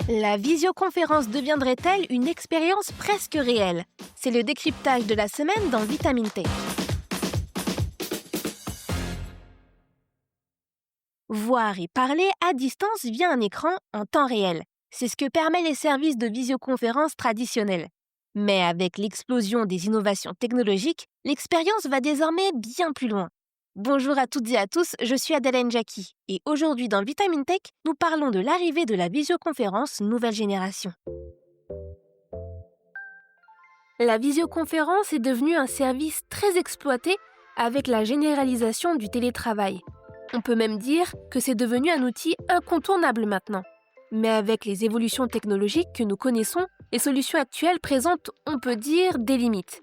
La visioconférence deviendrait-elle une expérience presque réelle? C'est le décryptage de la semaine dans Vitamine Tech. Voir et parler à distance via un écran en temps réel. C'est ce que permettent les services de visioconférence traditionnels. Mais avec l'explosion des innovations technologiques, l'expérience va désormais bien plus loin. Bonjour à toutes et à tous, je suis Adelaine Jacqui et aujourd'hui dans Vitamine Tech, nous parlons de l'arrivée de la visioconférence nouvelle génération. La visioconférence est devenue un service très exploité avec la généralisation du télétravail. On peut même dire que c'est devenu un outil incontournable maintenant. Mais avec les évolutions technologiques que nous connaissons, les solutions actuelles présentent, on peut dire, des limites.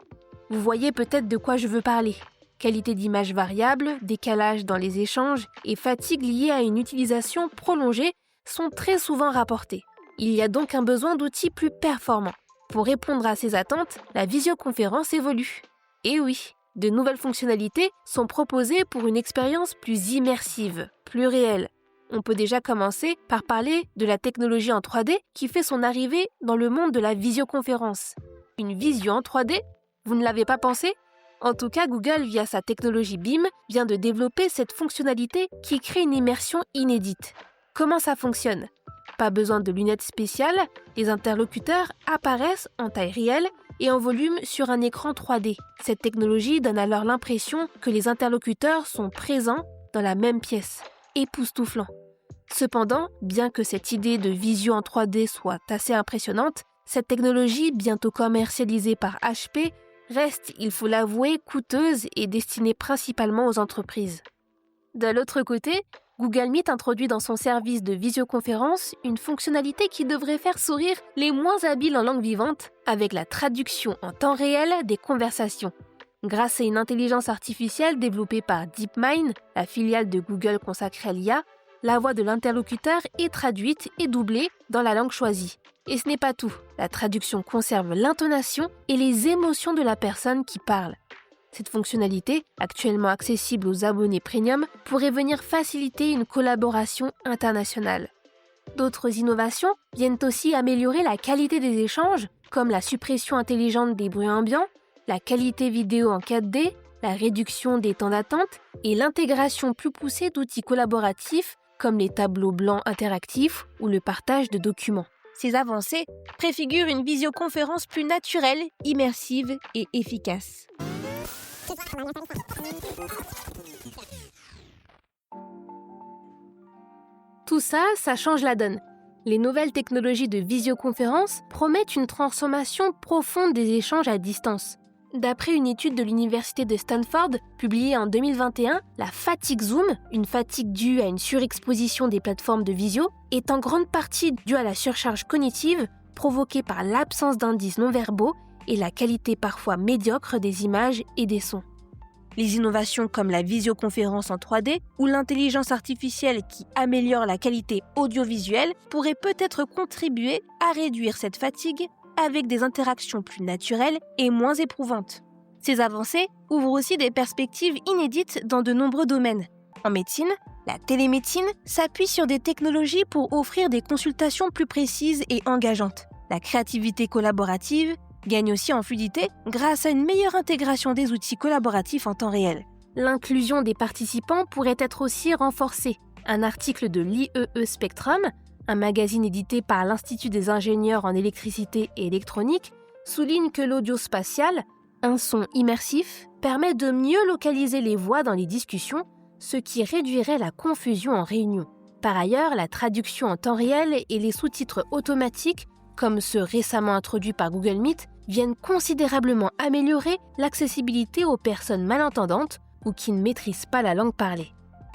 Vous voyez peut-être de quoi je veux parler. Qualité d'image variable, décalage dans les échanges et fatigue liée à une utilisation prolongée sont très souvent rapportés. Il y a donc un besoin d'outils plus performants. Pour répondre à ces attentes, la visioconférence évolue. Et oui, de nouvelles fonctionnalités sont proposées pour une expérience plus immersive, plus réelle. On peut déjà commencer par parler de la technologie en 3D qui fait son arrivée dans le monde de la visioconférence. Une visio en 3D? Vous ne l'avez pas pensé? En tout cas, Google, via sa technologie BIM, vient de développer cette fonctionnalité qui crée une immersion inédite. Comment ça fonctionne? Pas besoin de lunettes spéciales, les interlocuteurs apparaissent en taille réelle et en volume sur un écran 3D. Cette technologie donne alors l'impression que les interlocuteurs sont présents dans la même pièce. Époustouflant. Cependant, bien que cette idée de visio en 3D soit assez impressionnante, cette technologie, bientôt commercialisée par HP, reste, il faut l'avouer, coûteuse et destinée principalement aux entreprises. De l'autre côté, Google Meet introduit dans son service de visioconférence une fonctionnalité qui devrait faire sourire les moins habiles en langue vivante avec la traduction en temps réel des conversations. Grâce à une intelligence artificielle développée par DeepMind, la filiale de Google consacrée à l'IA, la voix de l'interlocuteur est traduite et doublée dans la langue choisie. Et ce n'est pas tout, la traduction conserve l'intonation et les émotions de la personne qui parle. Cette fonctionnalité, actuellement accessible aux abonnés premium, pourrait venir faciliter une collaboration internationale. D'autres innovations viennent aussi améliorer la qualité des échanges, comme la suppression intelligente des bruits ambiants, la qualité vidéo en 4D, la réduction des temps d'attente et l'intégration plus poussée d'outils collaboratifs comme les tableaux blancs interactifs ou le partage de documents. Ces avancées préfigurent une visioconférence plus naturelle, immersive et efficace. Tout ça change la donne. Les nouvelles technologies de visioconférence promettent une transformation profonde des échanges à distance. D'après une étude de l'université de Stanford, publiée en 2021, la fatigue Zoom, une fatigue due à une surexposition des plateformes de visio, est en grande partie due à la surcharge cognitive provoquée par l'absence d'indices non-verbaux et la qualité parfois médiocre des images et des sons. Les innovations comme la visioconférence en 3D ou l'intelligence artificielle qui améliore la qualité audiovisuelle pourraient peut-être contribuer à réduire cette fatigue avec des interactions plus naturelles et moins éprouvantes. Ces avancées ouvrent aussi des perspectives inédites dans de nombreux domaines. En médecine, la télémédecine s'appuie sur des technologies pour offrir des consultations plus précises et engageantes. La créativité collaborative gagne aussi en fluidité grâce à une meilleure intégration des outils collaboratifs en temps réel. L'inclusion des participants pourrait être aussi renforcée. Un article de l'IEE Spectrum, un magazine édité par l'Institut des ingénieurs en électricité et électronique, souligne que l'audio spatial, un son immersif, permet de mieux localiser les voix dans les discussions, ce qui réduirait la confusion en réunion. Par ailleurs, la traduction en temps réel et les sous-titres automatiques, comme ceux récemment introduits par Google Meet, viennent considérablement améliorer l'accessibilité aux personnes malentendantes ou qui ne maîtrisent pas la langue parlée.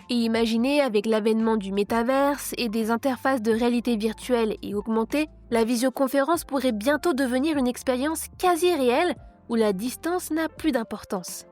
Et imaginez, avec l'avènement du métaverse et des interfaces de réalité virtuelle et augmentée, la visioconférence pourrait bientôt devenir une expérience quasi réelle où la distance n'a plus d'importance.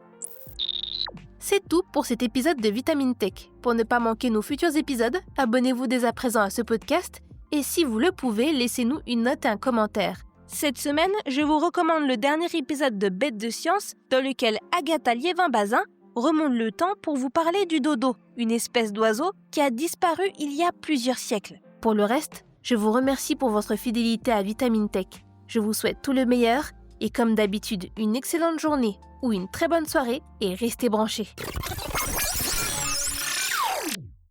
C'est tout pour cet épisode de Vitamine Tech. Pour ne pas manquer nos futurs épisodes, abonnez-vous dès à présent à ce podcast et si vous le pouvez, laissez-nous une note et un commentaire. Cette semaine, je vous recommande le dernier épisode de Bêtes de science dans lequel Agatha Liévin-Bazin remonte le temps pour vous parler du dodo, une espèce d'oiseau qui a disparu il y a plusieurs siècles. Pour le reste, Je vous remercie pour votre fidélité à Vitamine Tech. Je vous souhaite tout le meilleur et comme d'habitude, une excellente journée ou une très bonne soirée et restez branchés.